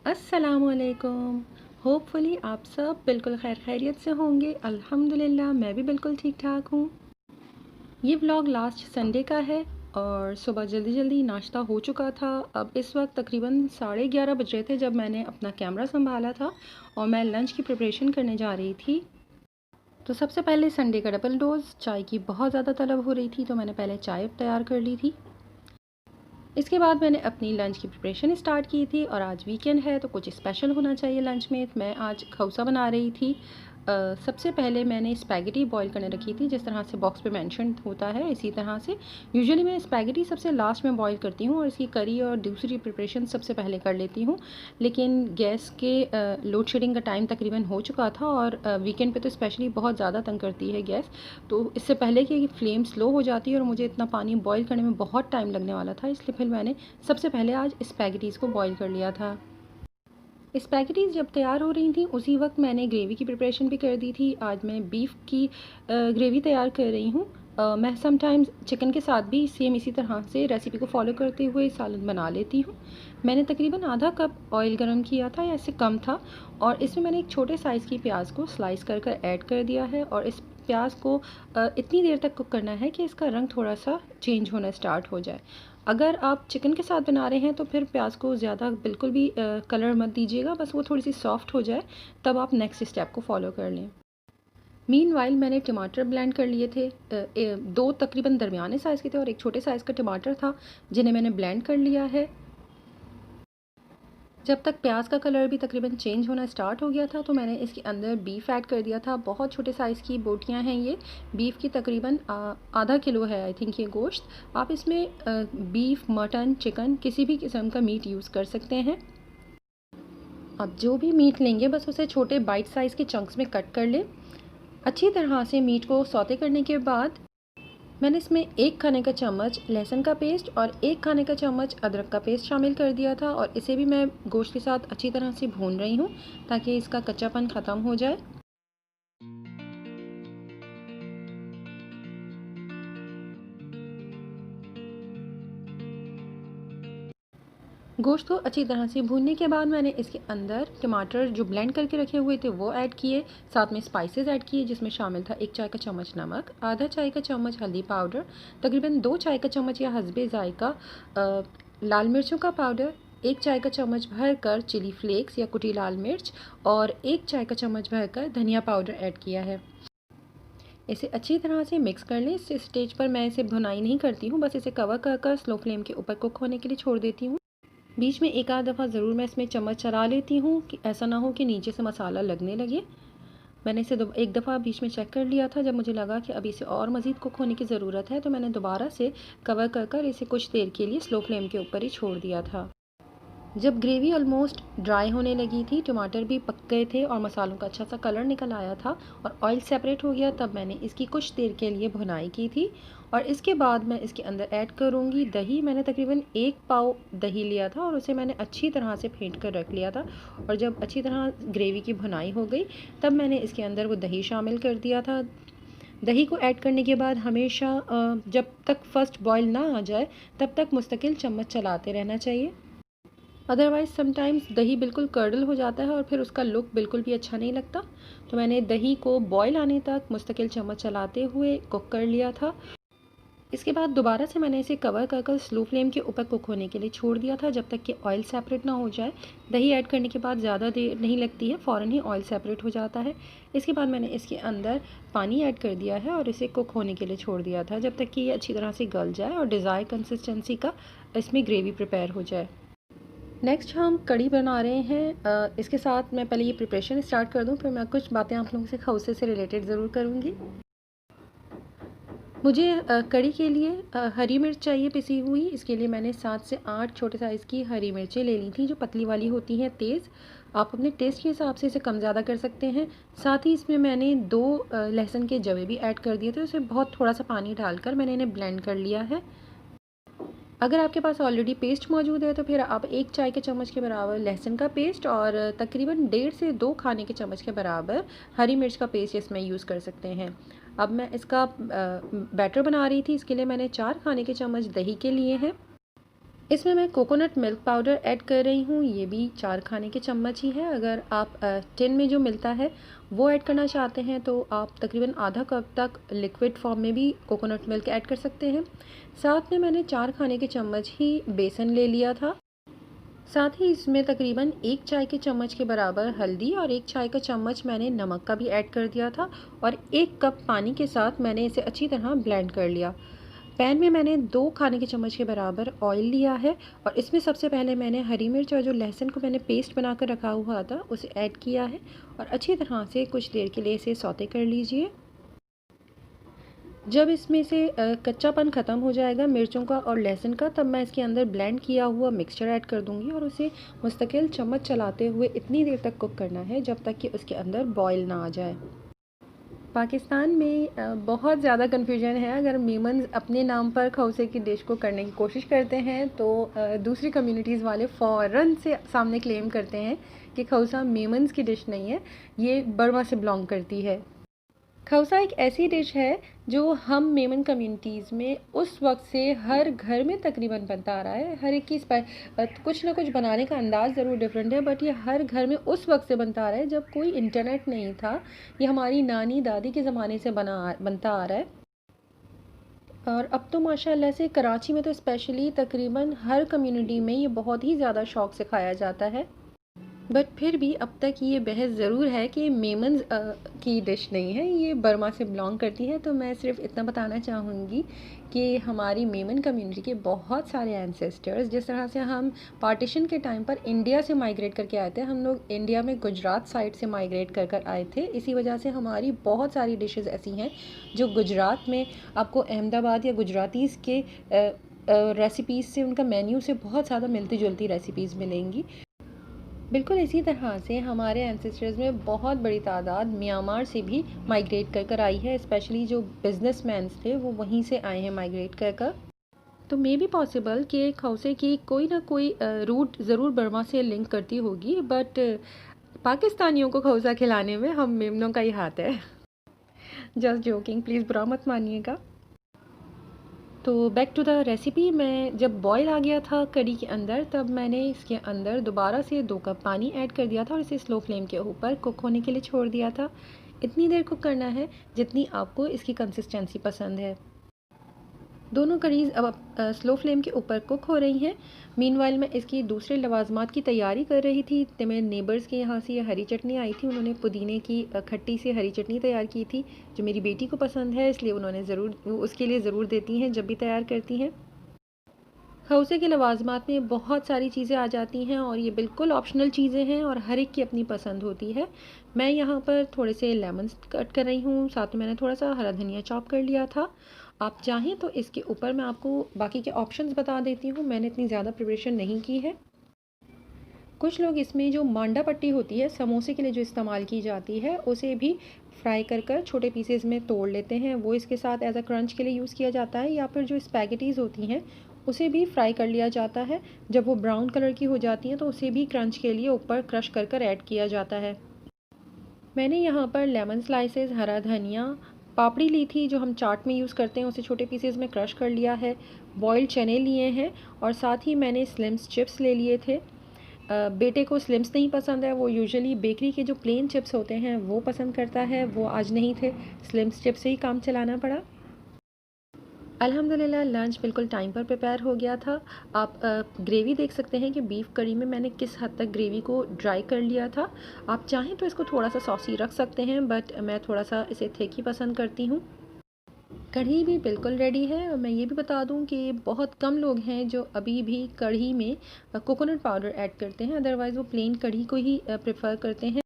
अस्सलामुअलैकुम। होपफुली आप सब बिल्कुल खैर खैरियत से होंगे। अल्हम्दुलिल्लाह मैं भी बिल्कुल ठीक ठाक हूँ। ये व्लॉग लास्ट संडे का है और सुबह जल्दी जल्दी नाश्ता हो चुका था। अब इस वक्त तकरीबन 11:30 बज रहे थे जब मैंने अपना कैमरा संभाला था और मैं लंच की प्रिपरेशन करने जा रही थी। तो सबसे पहले संडे का डबल डोज़ चाय की बहुत ज़्यादा तलब हो रही थी, तो मैंने पहले चाय तैयार कर ली थी। इसके बाद मैंने अपनी लंच की प्रिपरेशन स्टार्ट की थी और आज वीकेंड है तो कुछ स्पेशल होना चाहिए लंच में। मैं आज खौसा बना रही थी। सबसे पहले मैंने स्पैगेटी बॉईल करने रखी थी, जिस तरह से बॉक्स पे मेंशन होता है इसी तरह से। यूजुअली मैं स्पैगेटी सबसे लास्ट में बॉईल करती हूँ और इसकी करी और दूसरी प्रिपरेशन सबसे पहले कर लेती हूँ, लेकिन गैस के लोड शेडिंग का टाइम तकरीबन हो चुका था और वीकेंड पे तो स्पेशली बहुत ज़्यादा तंग करती है गैस। तो इससे पहले कि फ्लेम स्लो हो जाती है और मुझे इतना पानी बॉईल करने में बहुत टाइम लगने वाला था, इसलिए फिर मैंने सबसे पहले आज स्पैगेटीज़ को बॉईल कर लिया था। स्पैगेटीज़ जब तैयार हो रही थी उसी वक्त मैंने ग्रेवी की प्रिपरेशन भी कर दी थी। आज मैं बीफ की ग्रेवी तैयार कर रही हूँ। मैं समटाइम्स चिकन के साथ भी सेम इसी तरह से रेसिपी को फॉलो करते हुए सालन बना लेती हूँ। मैंने तकरीबन आधा कप ऑयल गरम किया था या इससे कम था और इसमें मैंने एक छोटे साइज़ की प्याज को स्लाइस कर कर ऐड कर दिया है और इस प्याज को इतनी देर तक कुक करना है कि इसका रंग थोड़ा सा चेंज होना स्टार्ट हो जाए। अगर आप चिकन के साथ बना रहे हैं तो फिर प्याज को ज़्यादा बिल्कुल भी कलर मत दीजिएगा, बस वो थोड़ी सी सॉफ्ट हो जाए तब आप नेक्स्ट स्टेप को फॉलो कर लें। मीनवाइल मैंने टमाटर ब्लेंड कर लिए थे। दो तकरीबन दरमियाने साइज़ के थे और एक छोटे साइज़ का टमाटर था जिन्हें मैंने ब्लेंड कर लिया है। जब तक प्याज का कलर भी तकरीबन चेंज होना स्टार्ट हो गया था तो मैंने इसके अंदर बीफ ऐड कर दिया था। बहुत छोटे साइज़ की बोटियां हैं ये बीफ की, तकरीबन आधा किलो है आई थिंक ये गोश्त। आप इसमें बीफ, मटन, चिकन किसी भी किस्म का मीट यूज़ कर सकते हैं। आप जो भी मीट लेंगे बस उसे छोटे बाइट साइज़ के चंक्स में कट कर लें। अच्छी तरह से मीट को सौते करने के बाद मैंने इसमें 1 खाने का चम्मच लहसुन का पेस्ट और 1 खाने का चम्मच अदरक का पेस्ट शामिल कर दिया था और इसे भी मैं गोश्त के साथ अच्छी तरह से भून रही हूँ ताकि इसका कच्चापन ख़त्म हो जाए। गोश्त को अच्छी तरह से भूनने के बाद मैंने इसके अंदर टमाटर जो ब्लेंड करके रखे हुए थे वो ऐड किए, साथ में स्पाइसेस ऐड किए जिसमें शामिल था 1 चाय का चम्मच नमक, आधा चाय का चम्मच हल्दी पाउडर, तकरीबन 2 चाय का चम्मच या हस्बे ज़ायका लाल मिर्चों का पाउडर, 1 चाय का चम्मच भरकर चिली फ्लेक्स या कुटी लाल मिर्च और 1 चाय का चम्मच भरकर धनिया पाउडर ऐड किया है। इसे अच्छी तरह से मिक्स कर लें। इस स्टेज पर मैं इसे भुनाई नहीं करती हूँ, बस इसे कवर कर स्लो फ्लेम के ऊपर कुक होने के लिए छोड़ देती हूँ। बीच में एक आध दफ़ा ज़रूर मैं इसमें चम्मच चला लेती हूँ कि ऐसा ना हो कि नीचे से मसाला लगने लगे। मैंने इसे एक दफ़ा बीच में चेक कर लिया था, जब मुझे लगा कि अभी इसे और मज़ीद कुक होने की ज़रूरत है तो मैंने दोबारा से कवर कर इसे कुछ देर के लिए स्लो फ्लेम के ऊपर ही छोड़ दिया था। जब ग्रेवी ऑलमोस्ट ड्राई होने लगी थी, टमाटर भी पक गए थे और मसालों का अच्छा सा कलर निकल आया था और ऑयल सेपरेट हो गया, तब मैंने इसकी कुछ देर के लिए भुनाई की थी और इसके बाद मैं इसके अंदर ऐड करूँगी दही। मैंने तकरीबन 1 पाव दही लिया था और उसे मैंने अच्छी तरह से फेंट कर रख लिया था और जब अच्छी तरह ग्रेवी की भुनाई हो गई तब मैंने इसके अंदर वो दही शामिल कर दिया था। दही को ऐड करने के बाद हमेशा जब तक फर्स्ट बॉयल ना आ जाए तब तक मुस्तकिल चम्मच चलाते रहना चाहिए, अदरवाइज़ समटाइम्स दही बिल्कुल कर्डल हो जाता है और फिर उसका लुक बिल्कुल भी अच्छा नहीं लगता। तो मैंने दही को बॉयल आने तक मुस्तकिल चम्मच चलाते हुए कुक कर लिया था। इसके बाद दोबारा से मैंने इसे कवर कर स्लो फ्लेम के ऊपर कुक होने के लिए छोड़ दिया था जब तक कि ऑयल सेपरेट ना हो जाए। दही ऐड करने के बाद ज़्यादा देर नहीं लगती है, फ़ौरन ही ऑयल सेपरेट हो जाता है। इसके बाद मैंने इसके अंदर पानी ऐड कर दिया है और इसे कुक होने के लिए छोड़ दिया था जब तक कि ये अच्छी तरह से गल जाए और डिज़ायर कंसिस्टेंसी का इसमें ग्रेवी प्रिपेयर हो जाए। नेक्स्ट हम कढ़ी बना रहे हैं। इसके साथ मैं पहले ये प्रिपरेशन स्टार्ट कर दूं, फिर मैं कुछ बातें आप लोगों से खौसे से रिलेटेड ज़रूर करूंगी। मुझे कढ़ी के लिए हरी मिर्च चाहिए पिसी हुई। इसके लिए मैंने 7 से 8 छोटे साइज़ की हरी मिर्चें ले ली थी जो पतली वाली होती हैं, तेज़। आप अपने टेस्ट के हिसाब से इसे कम ज़्यादा कर सकते हैं। साथ ही इसमें मैंने 2 लहसुन के जवे भी ऐड कर दिए थे, उसे बहुत थोड़ा सा पानी डालकर मैंने इन्हें ब्लेंड कर लिया है। अगर आपके पास ऑलरेडी पेस्ट मौजूद है तो फिर आप 1 चाय के चम्मच के बराबर लहसुन का पेस्ट और तकरीबन 1.5 से 2 खाने के चम्मच के बराबर हरी मिर्च का पेस्ट इसमें यूज़ कर सकते हैं। अब मैं इसका बैटर बना रही थी। इसके लिए मैंने 4 खाने के चम्मच दही के लिए हैं। इसमें मैं कोकोनट मिल्क पाउडर ऐड कर रही हूँ, ये भी 4 खाने के चम्मच ही है। अगर आप टिन में जो मिलता है वो ऐड करना चाहते हैं तो आप तकरीबन आधा कप तक लिक्विड फॉर्म में भी कोकोनट मिल्क ऐड कर सकते हैं। साथ में मैंने 4 खाने के चम्मच ही बेसन ले लिया था। साथ ही इसमें तकरीबन 1 चाय के चम्मच के बराबर हल्दी और 1 चाय का चम्मच मैंने नमक का भी ऐड कर दिया था और 1 कप पानी के साथ मैंने इसे अच्छी तरह ब्लेंड कर लिया। पैन में मैंने 2 खाने के चम्मच के बराबर ऑयल लिया है और इसमें सबसे पहले मैंने हरी मिर्च और जो लहसुन को मैंने पेस्ट बनाकर रखा हुआ था उसे ऐड किया है और अच्छी तरह से कुछ देर के लिए इसे सौते कर लीजिए। जब इसमें से कच्चापन ख़त्म हो जाएगा मिर्चों का और लहसुन का, तब मैं इसके अंदर ब्लेंड किया हुआ मिक्सचर ऐड कर दूंगी और उसे मुस्तकिल चम्मच चलाते हुए इतनी देर तक कुक करना है जब तक कि उसके अंदर बॉयल ना आ जाए। पाकिस्तान में बहुत ज़्यादा कन्फ्यूजन है। अगर मेमन्स अपने नाम पर खौसे की डिश को करने की कोशिश करते हैं तो दूसरी कम्युनिटीज़ वाले फ़ौरन से सामने क्लेम करते हैं कि खौसा मेमन्स की डिश नहीं है, ये बर्मा से बिलोंग करती है। खौसा एक ऐसी डिश है जो हम मेमन कम्युनिटीज़ में उस वक्त से हर घर में तकरीबन बनता आ रहा है। हर एक की कुछ ना कुछ बनाने का अंदाज़ ज़रूर डिफरेंट है, बट ये हर घर में उस वक्त से बनता आ रहा है जब कोई इंटरनेट नहीं था। ये हमारी नानी दादी के ज़माने से बनता आ रहा है। और अब तो माशाल्लाह से कराची में तो स्पेशली तकरीबन हर कम्युनिटी में ये बहुत ही ज़्यादा शौक से खाया जाता है। बट फिर भी अब तक ये बहस ज़रूर है कि मेमन्स की डिश नहीं है, ये बर्मा से बिलोंग करती है। तो मैं सिर्फ इतना बताना चाहूँगी कि हमारी मेमन कम्युनिटी के बहुत सारे एंसेस्टर्स, जिस तरह से हम पार्टीशन के टाइम पर इंडिया से माइग्रेट करके आए थे, हम लोग इंडिया में गुजरात साइड से माइग्रेट कर कर आए थे। इसी वजह से हमारी बहुत सारी डिशेस ऐसी हैं जो गुजरात में आपको अहमदाबाद या गुजरातीज़ के रेसिपीज़ से, उनका मेन्यू से बहुत ज़्यादा मिलती जुलती रेसिपीज़ मिलेंगी। बिल्कुल इसी तरह से हमारे एंसेस्टर्स में बहुत बड़ी तादाद म्यांमार से भी माइग्रेट कर कर आई है। स्पेशली जो बिजनेसमैन्स थे वो वहीं से आए हैं माइग्रेट कर कर। तो मे बी पॉसिबल कि खौसे की कोई ना कोई रूट ज़रूर बर्मा से लिंक करती होगी, बट पाकिस्तानियों को खौसा खिलाने में हम मेमनों का ही हाथ है। जस्ट जोकिंग, प्लीज़ बुरा मत मानिएगा। तो बैक टू द रेसिपी, मैं जब बॉयल आ गया था कड़ी के अंदर, तब मैंने इसके अंदर दोबारा से 2 कप पानी ऐड कर दिया था और इसे स्लो फ्लेम के ऊपर कुक होने के लिए छोड़ दिया था। इतनी देर कुक करना है जितनी आपको इसकी कंसिस्टेंसी पसंद है। दोनों करीज़ अब स्लो फ्लेम के ऊपर कुक हो रही हैं। मीनवाइल मैं इसकी दूसरे लवाजमात की तैयारी कर रही थी। तो मेरे नेबर्स के यहाँ से ये हरी चटनी आई थी, उन्होंने पुदीने की खट्टी से हरी चटनी तैयार की थी जो मेरी बेटी को पसंद है, इसलिए उन्होंने वो उसके लिए ज़रूर देती हैं जब भी तैयार करती हैं। खौसे के लवाजमात में बहुत सारी चीज़ें आ जाती हैं और ये बिल्कुल ऑप्शनल चीज़ें हैं और हर एक की अपनी पसंद होती है। मैं यहाँ पर थोड़े से लेमन्स कट कर रही हूँ, साथ में मैंने थोड़ा सा हरा धनिया चॉप कर लिया था। आप चाहें तो इसके ऊपर मैं आपको बाकी के ऑप्शंस बता देती हूँ, मैंने इतनी ज़्यादा प्रिपरेशन नहीं की है। कुछ लोग इसमें जो मांडा पट्टी होती है समोसे के लिए जो इस्तेमाल की जाती है, उसे भी फ्राई कर कर छोटे पीसेस में तोड़ लेते हैं, वो इसके साथ एज अ क्रंच के लिए यूज़ किया जाता है। या फिर जो स्पैगेटीज़ होती हैं उसे भी फ्राई कर लिया जाता है। जब वो ब्राउन कलर की हो जाती हैं तो उसे भी क्रंच के लिए ऊपर क्रश कर कर ऐड किया जाता है। मैंने यहाँ पर लेमन स्लाइसेस, हरा धनिया, पापड़ी ली थी जो हम चाट में यूज़ करते हैं, उसे छोटे पीसेस में क्रश कर लिया है। बॉइल्ड चने लिए हैं और साथ ही मैंने स्लिम्स चिप्स ले लिए थे। बेटे को स्लिम्स नहीं पसंद है, वो यूजुअली बेकरी के जो प्लेन चिप्स होते हैं वो पसंद करता है। वो आज नहीं थे, स्लिम्स चिप्स से ही काम चलाना पड़ा। अल्हम्दुलिल्लाह लंच बिल्कुल टाइम पर प्रिपेयर हो गया था। आप ग्रेवी देख सकते हैं कि बीफ करी में मैंने किस हद तक ग्रेवी को ड्राई कर लिया था। आप चाहें तो इसको थोड़ा सा सॉसी रख सकते हैं, बट मैं थोड़ा सा इसे थिक ही पसंद करती हूँ। कढ़ी भी बिल्कुल रेडी है और मैं ये भी बता दूं कि बहुत कम लोग हैं जो अभी भी कढ़ी में कोकोनट पाउडर ऐड करते हैं, अदरवाइज़ वो प्लेन कढ़ी को ही प्रेफर करते हैं।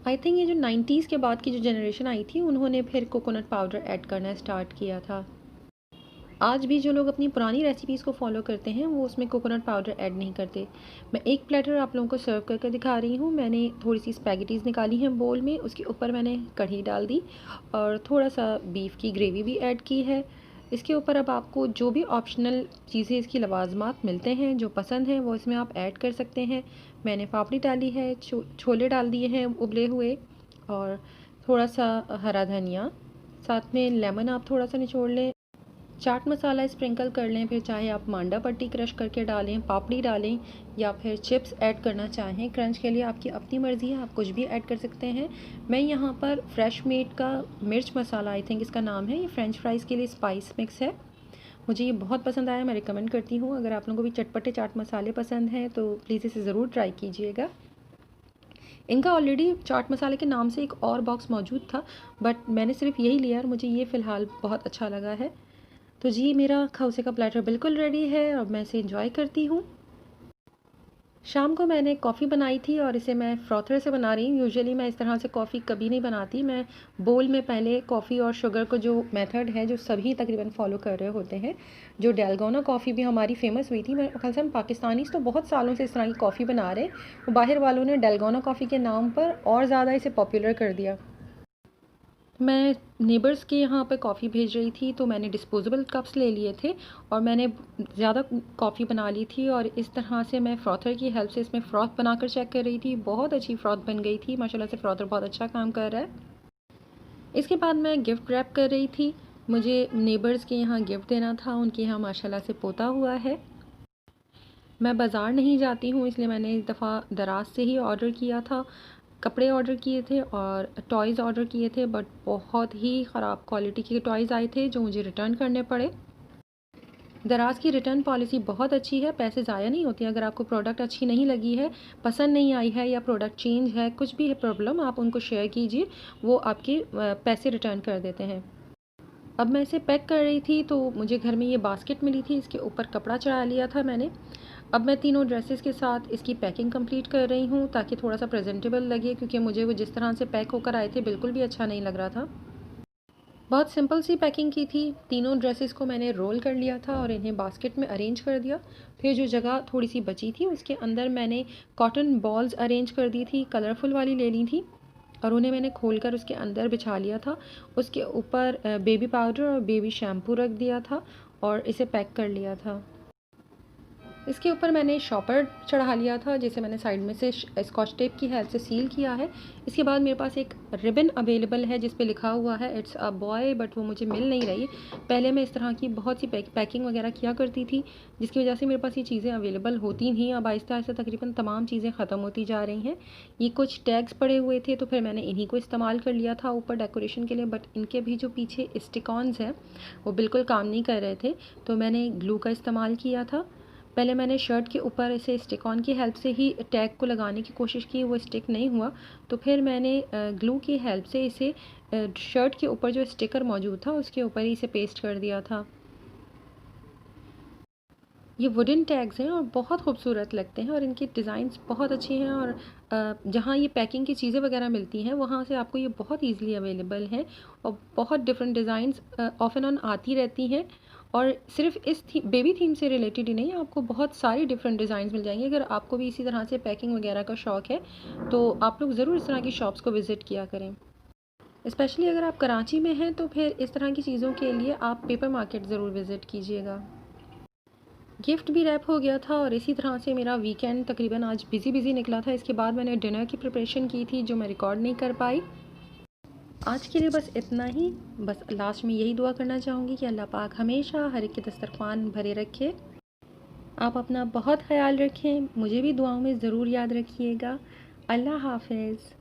आई थिंक ये जो 90s के बाद की जो जनरेशन आई थी उन्होंने फिर कोकोनट पाउडर ऐड करना स्टार्ट किया था। आज भी जो लोग अपनी पुरानी रेसिपीज़ को फॉलो करते हैं वो उसमें कोकोनट पाउडर ऐड नहीं करते। मैं एक प्लेटर आप लोगों को सर्व करके दिखा रही हूँ। मैंने थोड़ी सी स्पैगेटीज़ निकाली हैं बोल में, उसके ऊपर मैंने कढ़ी डाल दी और थोड़ा सा बीफ की ग्रेवी भी ऐड की है। इसके ऊपर अब आपको जो भी ऑप्शनल चीज़ें, इसकी लवाजमात मिलते हैं जो पसंद हैं वो इसमें आप ऐड कर सकते हैं। मैंने पापड़ी डाली है, छोले डाल दिए हैं उबले हुए और थोड़ा सा हरा धनिया, साथ में लेमन आप थोड़ा सा निचोड़ लें। चाट मसाला स्प्रिंकल कर लें, फिर चाहे आप मांडा पट्टी क्रश करके डालें, पापड़ी डालें या फिर चिप्स ऐड करना चाहें क्रंच के लिए, आपकी अपनी मर्ज़ी है, आप कुछ भी ऐड कर सकते हैं। मैं यहाँ पर फ्रेश मेड का मिर्च मसाला, आई थिंक इसका नाम है, ये फ्रेंच फ्राइज़ के लिए स्पाइस मिक्स है, मुझे ये बहुत पसंद आया, मैं रिकमेंड करती हूँ। अगर आप लोगों को भी चटपटे चाट मसाले पसंद हैं तो प्लीज़ इसे ज़रूर ट्राई कीजिएगा। इनका ऑलरेडी चाट मसाले के नाम से एक और बॉक्स मौजूद था, बट मैंने सिर्फ यही लिया और मुझे ये फ़िलहाल बहुत अच्छा लगा है। तो जी, मेरा खौसे का प्लेटर बिल्कुल रेडी है और मैं इसे एंजॉय करती हूँ। शाम को मैंने कॉफ़ी बनाई थी और इसे मैं फ्रॉथर से बना रही हूँ। यूजुअली मैं इस तरह से कॉफ़ी कभी नहीं बनाती। मैं बोल में पहले कॉफ़ी और शुगर को, जो मेथड है जो सभी तकरीबन फ़ॉलो कर रहे होते हैं, जो डेलगोना कॉफ़ी भी हमारी फ़ेमस हुई थी, मेरे ख्याल से हम पाकिस्तानीज़ तो बहुत सालों से इस तरह की कॉफ़ी बना रहे हैं, बाहर वालों ने डेलगोना कॉफ़ी के नाम पर और ज़्यादा इसे पॉपुलर कर दिया। मैं नेबर्स के यहाँ पे कॉफ़ी भेज रही थी तो मैंने डिस्पोजेबल कप्स ले लिए थे और मैंने ज़्यादा कॉफ़ी बना ली थी और इस तरह से मैं फ्रॉथर की हेल्प से इसमें फ़्रॉथ बनाकर चेक कर रही थी। बहुत अच्छी फ़्रॉथ बन गई थी, माशाल्लाह से फ्रॉथर बहुत अच्छा काम कर रहा है। इसके बाद मैं गिफ्ट रैप कर रही थी, मुझे नेबर्स के यहाँ गिफ्ट देना था, उनके यहाँ माशाल्लाह से पोता हुआ है। मैं बाज़ार नहीं जाती हूँ, इसलिए मैंने इस दफ़ा दराज से ही ऑर्डर किया था। कपड़े ऑर्डर किए थे और टॉयज़ ऑर्डर किए थे, बट बहुत ही ख़राब क्वालिटी के टॉयज़ आए थे जो मुझे रिटर्न करने पड़े। दराज की रिटर्न पॉलिसी बहुत अच्छी है, पैसे ज़ाया नहीं होते। अगर आपको प्रोडक्ट अच्छी नहीं लगी है, पसंद नहीं आई है या प्रोडक्ट चेंज है, कुछ भी है प्रॉब्लम, आप उनको शेयर कीजिए, वो आपके पैसे रिटर्न कर देते हैं। अब मैं इसे पैक कर रही थी तो मुझे घर में ये बास्केट मिली थी, इसके ऊपर कपड़ा चढ़ा लिया था मैंने। अब मैं तीनों ड्रेसेस के साथ इसकी पैकिंग कंप्लीट कर रही हूँ ताकि थोड़ा सा प्रेजेंटेबल लगे, क्योंकि मुझे वो जिस तरह से पैक होकर आए थे बिल्कुल भी अच्छा नहीं लग रहा था। बहुत सिंपल सी पैकिंग की थी। तीनों ड्रेसेस को मैंने रोल कर लिया था और इन्हें बास्केट में अरेंज कर दिया। फिर जो जगह थोड़ी सी बची थी उसके अंदर मैंने कॉटन बॉल्स अरेंज कर दी थी, कलरफुल वाली ले ली थी और उन्हें मैंने खोलकर उसके अंदर बिछा लिया था। उसके ऊपर बेबी पाउडर और बेबी शैम्पू रख दिया था और इसे पैक कर लिया था। इसके ऊपर मैंने शॉपर चढ़ा लिया था, जिसे मैंने साइड में से स्कॉच टेप की हेल्प से सील किया है। इसके बाद मेरे पास एक रिबन अवेलेबल है जिस पे लिखा हुआ है इट्स अ बॉय, बट वो मुझे मिल नहीं रही। पहले मैं इस तरह की बहुत सी पैकिंग वगैरह किया करती थी, जिसकी वजह से मेरे पास ये चीज़ें अवेलेबल होती थी। अब आहिस्ता आहिस्ता तकरीबन तमाम चीज़ें ख़त्म होती जा रही हैं। ये कुछ टैग्स पड़े हुए थे तो फिर मैंने इन्हीं को इस्तेमाल कर लिया था ऊपर डेकोरेशन के लिए, बट इनके भी जो पीछे स्टिकॉन्स हैं वो बिल्कुल काम नहीं कर रहे थे, तो मैंने ग्लू का इस्तेमाल किया था। पहले मैंने शर्ट के ऊपर इसे स्टिक ऑन की हेल्प से ही टैग को लगाने की कोशिश की, वो स्टिक नहीं हुआ, तो फिर मैंने ग्लू की हेल्प से इसे शर्ट के ऊपर जो स्टिकर मौजूद था उसके ऊपर ही इसे पेस्ट कर दिया था। ये वुडन टैग्स हैं और बहुत खूबसूरत लगते हैं और इनकी डिज़ाइंस बहुत अच्छी हैं और जहाँ ये पैकिंग की चीज़ें वगैरह मिलती हैं वहाँ से आपको ये बहुत ईज़िली अवेलेबल हैं और बहुत different designs of and on आती रहती हैं। और सिर्फ इस बेबी थीम से रिलेटेड ही नहीं, आपको बहुत सारी डिफरेंट डिज़ाइंस मिल जाएंगे। अगर आपको भी इसी तरह से पैकिंग वगैरह का शौक़ है तो आप लोग ज़रूर इस तरह की शॉप्स को विज़िट किया करें। स्पेशली अगर आप कराची में हैं तो फिर इस तरह की चीज़ों के लिए आप पेपर मार्केट ज़रूर विज़िट कीजिएगा। गिफ्ट भी रैप हो गया था और इसी तरह से मेरा वीकेंड तकरीबन आज बिज़ी निकला था। इसके बाद मैंने डिनर की प्रिपरेशन की थी जो मैं रिकॉर्ड नहीं कर पाई। आज के लिए बस इतना ही। बस लास्ट में यही दुआ करना चाहूँगी कि अल्लाह पाक हमेशा हर एक के दस्तरखान भरे रखे। आप अपना बहुत ख्याल रखें, मुझे भी दुआओं में ज़रूर याद रखिएगा। अल्लाह हाफ़िज़।